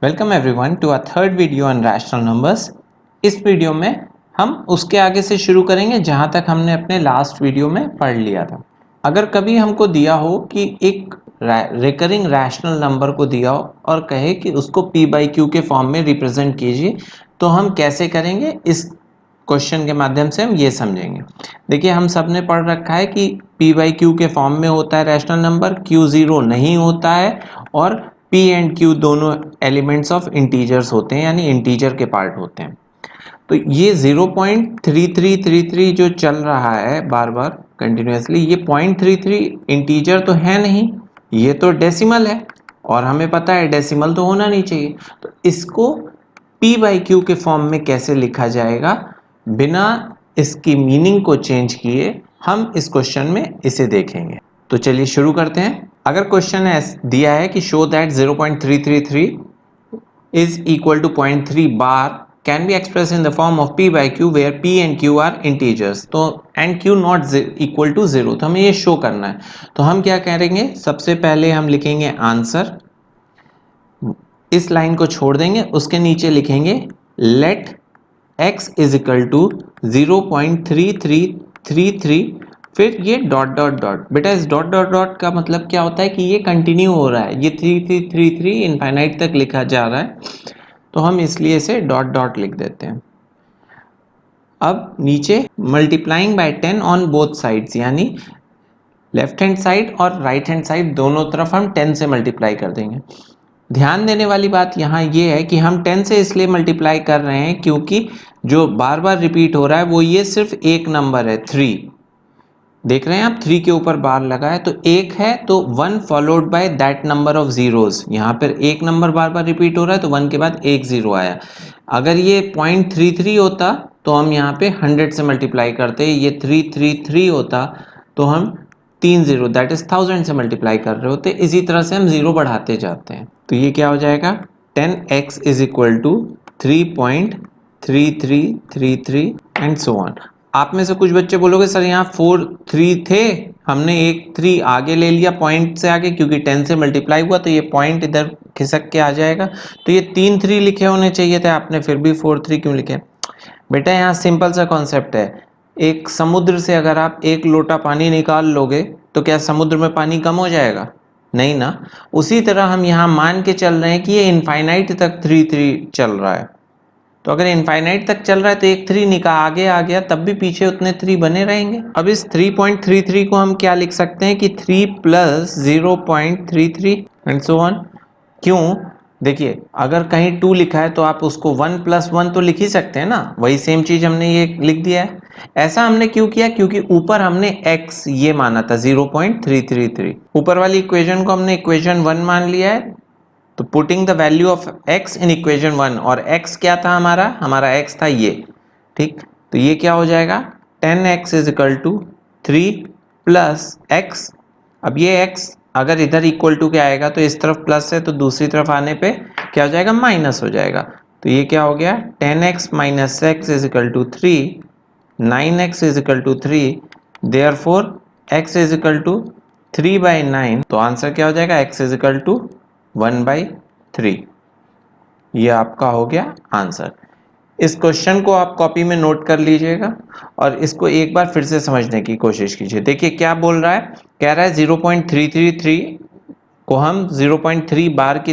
Welcome everyone to a third video on rational numbers. इस video में हम उसके आगे से शुरू करेंगे जहां तक हमने अपने लास्ट वीडियो में पढ़ लिया था। अगर कभी हमको दिया हो कि एक रिकरिंग रैशनल नंबर को दिया हो और कहे कि उसको p बाई क्यू के फॉर्म में रिप्रेजेंट कीजिए, तो हम कैसे करेंगे इस क्वेश्चन के माध्यम से हम ये समझेंगे। देखिए, हम सब ने पढ़ रखा है कि p बाई क्यू के फॉर्म में होता है रैशनल नंबर, q जीरो नहीं होता है और p एंड q दोनों एलिमेंट्स ऑफ इंटीजर्स होते हैं, यानी इंटीजर के पार्ट होते हैं। तो ये 0.3333 जो चल रहा है बार बार कंटिन्यूसली, ये 0.33 इंटीजर तो है नहीं, ये तो डेसिमल है और हमें पता है डेसिमल तो होना नहीं चाहिए। तो इसको p बाई क्यू के फॉर्म में कैसे लिखा जाएगा बिना इसकी मीनिंग को चेंज किए, हम इस क्वेश्चन में इसे देखेंगे। तो चलिए शुरू करते हैं। अगर क्वेश्चन दिया है कि show that 0.333 is equal to 0.3 bar can be expressed in the form of p by q where p and q are integers, तो and q not equal to 0, तो हमें ये शो करना है। तो हम क्या करेंगे, सबसे पहले हम लिखेंगे आंसर, इस लाइन को छोड़ देंगे, उसके नीचे लिखेंगे let x is equal to 0.3333, फिर ये डॉट डॉट डॉट। बेटा इस डॉट डॉट डॉट का मतलब क्या होता है कि ये कंटिन्यू हो रहा है, ये 3333 इनफाइनाइट तक लिखा जा रहा है, तो हम इसलिए इसे डॉट डॉट लिख देते हैं। अब नीचे multiplying by 10 on both sides, यानी लेफ्ट हैंड साइड और राइट हैंड साइड दोनों तरफ हम 10 से मल्टीप्लाई कर देंगे। ध्यान देने वाली बात यहाँ ये है कि हम 10 से इसलिए मल्टीप्लाई कर रहे हैं क्योंकि जो बार बार रिपीट हो रहा है वो ये सिर्फ एक नंबर है 3। देख रहे हैं आप, 3 के ऊपर बार लगा है तो एक है, तो 1 followed by that number of zeros. यहाँ पर एक नंबर बार बार रिपीट हो रहा है तो 1 के बाद एक जीरो आया। अगर ये 0.33 होता तो हम यहाँ पे 100 से मल्टीप्लाई करते, ये 333 होता तो हम 3 जीरो दैट इज 1000 से मल्टीप्लाई कर रहे होते। इसी तरह से हम जीरो बढ़ाते जाते हैं, तो ये क्या हो जाएगा 10x is equal to 3.3333 and so on. आप में से कुछ बच्चे बोलोगे सर यहाँ 4 3 थे, हमने एक 3 आगे ले लिया पॉइंट से आगे, क्योंकि 10 से मल्टीप्लाई हुआ तो ये पॉइंट इधर खिसक के आ जाएगा, तो ये 3 3 लिखे होने चाहिए थे, आपने फिर भी 4 3 क्यों लिखे। बेटा यहाँ सिंपल सा कॉन्सेप्ट है, एक समुद्र से अगर आप एक लोटा पानी निकाल लोगे तो क्या समुद्र में पानी कम हो जाएगा? नहीं ना। उसी तरह हम यहाँ मान के चल रहे हैं कि ये इनफाइनाइट तक 3 3 चल रहा है, तो अगर इनफाइनाइट तक चल रहा है तो एक 3 निकाल आगे आ गया, तब भी पीछे उतने 3 बने रहेंगे। अब इस 3.33 को हम क्या लिख सकते हैं कि 3 प्लस 0.33 एंड सो ऑन। क्यों? देखिए, अगर कहीं 2 लिखा है तो आप उसको 1 प्लस 1 तो लिख ही सकते हैं ना, वही सेम चीज हमने ये लिख दिया है। ऐसा हमने क्यों किया? क्योंकि ऊपर हमने x ये माना था 0.333, ऊपर वाली इक्वेशन को हमने इक्वेशन 1 मान लिया है, तो putting the value of x in equation 1, और x क्या था हमारा x था ये, ठीक। तो ये क्या हो जाएगा 10x is equal to 3 plus x। अब ये x अगर इधर इक्वल टू क्या आएगा तो इस तरफ प्लस है, तो दूसरी तरफ आने पे क्या हो जाएगा माइनस हो जाएगा। तो ये क्या हो गया 10x minus x is equal to 3, 9x is equal to 3, therefore x is equal to 3/9, तो आंसर क्या हो जाएगा x इज इक्वल टू 1/3। ये आपका हो गया आंसर। इस क्वेश्चन को आप कॉपी में नोट कर लीजिएगा और इसको एक बार फिर से समझने की कोशिश कीजिए। देखिए क्या बोल रहा है, कह रहा है 0.333 को हम 0.3 बार की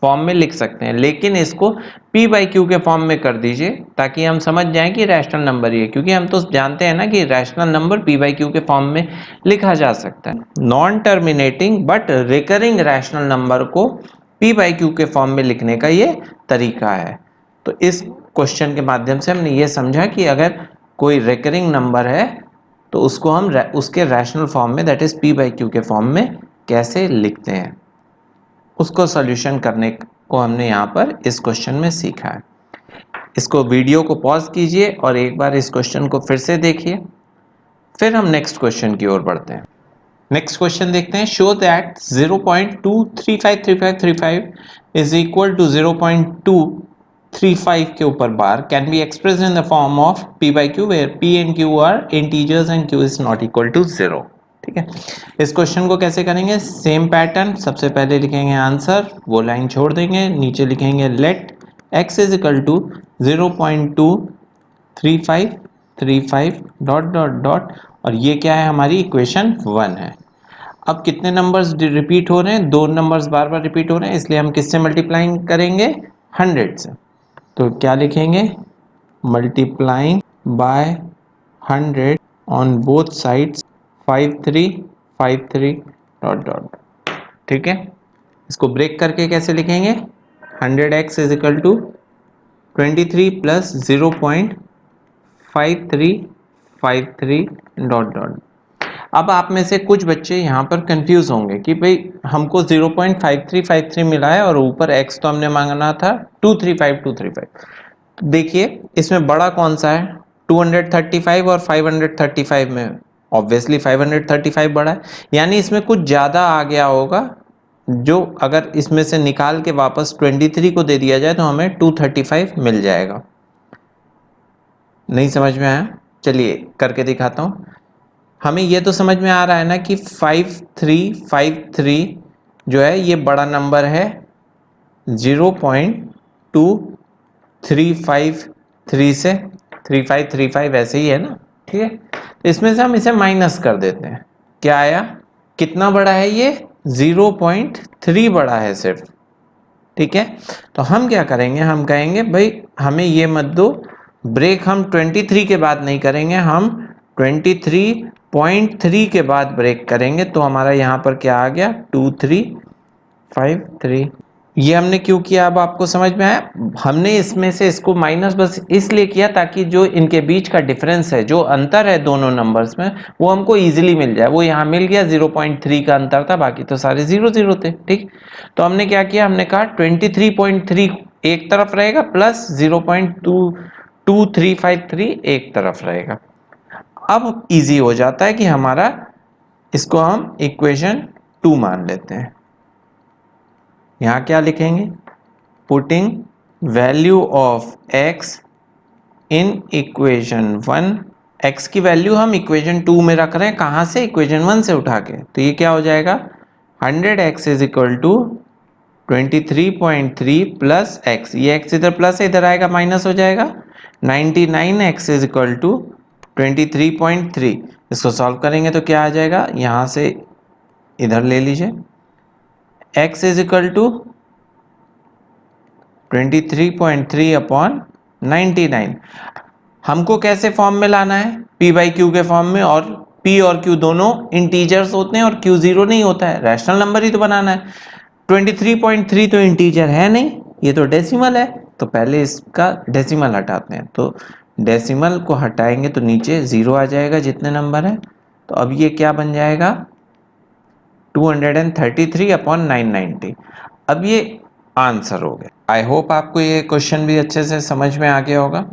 फॉर्म में लिख सकते हैं, लेकिन इसको p बाई क्यू के फॉर्म में कर दीजिए ताकि हम समझ जाएं कि रैशनल नंबर ही है, क्योंकि हम तो जानते हैं ना कि rational number p by q के फॉर्म में लिखा जा सकता है। Non terminating but recurring rational number को p बाई क्यू के फॉर्म में लिखने का ये तरीका है। तो इस क्वेश्चन के माध्यम से हमने ये समझा कि अगर कोई रिकरिंग नंबर है तो उसको हम उसके रैशनल फॉर्म में, that is p by q के फॉर्म में कैसे लिखते हैं, उसको सॉल्यूशन करने को हमने यहाँ पर इस क्वेश्चन में सीखा है। इसको वीडियो को पॉज कीजिए और एक बार इस क्वेश्चन को फिर से देखिए, फिर हम नेक्स्ट क्वेश्चन की ओर बढ़ते हैं। नेक्स्ट क्वेश्चन देखते हैं, show that 0.2353535 is equal to 0.235 के ऊपर bar can be express in the form of p by Q where p and q are integers and q is not equal to 0। ठीक है। इस क्वेश्चन को कैसे करेंगे, सेम पैटर्न, सबसे पहले लिखेंगे आंसर, वो लाइन छोड़ देंगे, नीचे लिखेंगे let x is equal to 0.23535 dot dot dot, और ये क्या है, हमारी इक्वेशन 1 है। अब कितने नंबर्स रिपीट हो रहे हैं, दो नंबर्स बार बार रिपीट हो रहे हैं, इसलिए हम किससे मल्टीप्लाइंग करेंगे, 100 से। तो क्या लिखेंगे, multiplying by 100 on both sides 5353 dot dot, ठीक है। इसको ब्रेक करके कैसे लिखेंगे, 100x is equal to 23 plus 0.5353 dot dot. अब आप में से कुछ बच्चे यहाँ पर कंफ्यूज होंगे कि भाई हमको 0.5353 मिला है और ऊपर x तो हमने मांगना था 235235। देखिए इसमें बड़ा कौन सा है, 235 और 535 में ऑब्वियसली 535 बड़ा है, यानी इसमें कुछ ज़्यादा आ गया होगा, जो अगर इसमें से निकाल के वापस 23 को दे दिया जाए तो हमें 235 मिल जाएगा। नहीं समझ में आया, चलिए करके दिखाता हूँ। हमें यह तो समझ में आ रहा है ना कि 5353 जो है ये बड़ा नंबर है 0.2353 से, 3535 ऐसे ही है ना, ठीक है। तो इसमें से हम इसे माइनस कर देते हैं, क्या आया, कितना बड़ा है ये, 0.3 बड़ा है सिर्फ, ठीक है। तो हम क्या करेंगे, हम कहेंगे भाई हमें ये मत दो, ब्रेक हम 23 के बाद नहीं करेंगे, हम 23.3 के बाद ब्रेक करेंगे। तो हमारा यहाँ पर क्या आ गया, 2353। ये हमने क्यों किया, अब आपको समझ में आया। हमने इसमें से इसको माइनस बस इसलिए किया ताकि जो इनके बीच का डिफरेंस है, जो अंतर है दोनों नंबर्स में, वो हमको इजीली मिल जाए। वो यहाँ मिल गया, 0.3 का अंतर था, बाकी तो सारे 0 थे, ठीक। तो हमने क्या किया, हमने कहा 23.3 एक तरफ रहेगा प्लस 0.2353 एक तरफ रहेगा। अब इजी हो जाता है कि हमारा, इसको हम इक्वेशन 2 मान लेते हैं। यहां क्या लिखेंगे, putting value of x in equation 1, x की वैल्यू हम इक्वेशन 2 में रख रहे हैं, कहां से, इक्वेशन 1 से उठा के। तो ये क्या हो जाएगा, 100x is equal to 23.3 plus x, ये x इधर प्लस है, इधर आएगा माइनस हो जाएगा, 99x इज इक्वल टू 23.3। इसको सॉल्व करेंगे तो क्या आ जाएगा, यहां से इधर ले लीजिए, x is equal to 23.3 upon 99। हमको कैसे फॉर्म में लाना है, p बाई क्यू के फॉर्म में, और p और q दोनों इंटीजर्स होते हैं और q जीरो नहीं होता है, रैशनल नंबर ही तो बनाना है। 23.3 तो इंटीजर है नहीं, ये तो डेसिमल है, तो पहले इसका डेसिमल हटाते हैं। तो डेसिमल को हटाएंगे तो नीचे जीरो आ जाएगा जितने नंबर है। तो अब ये क्या बन जाएगा, 233 अपॉन 990। अब ये आंसर हो गया। आई होप आपको ये क्वेश्चन भी अच्छे से समझ में आ गया होगा।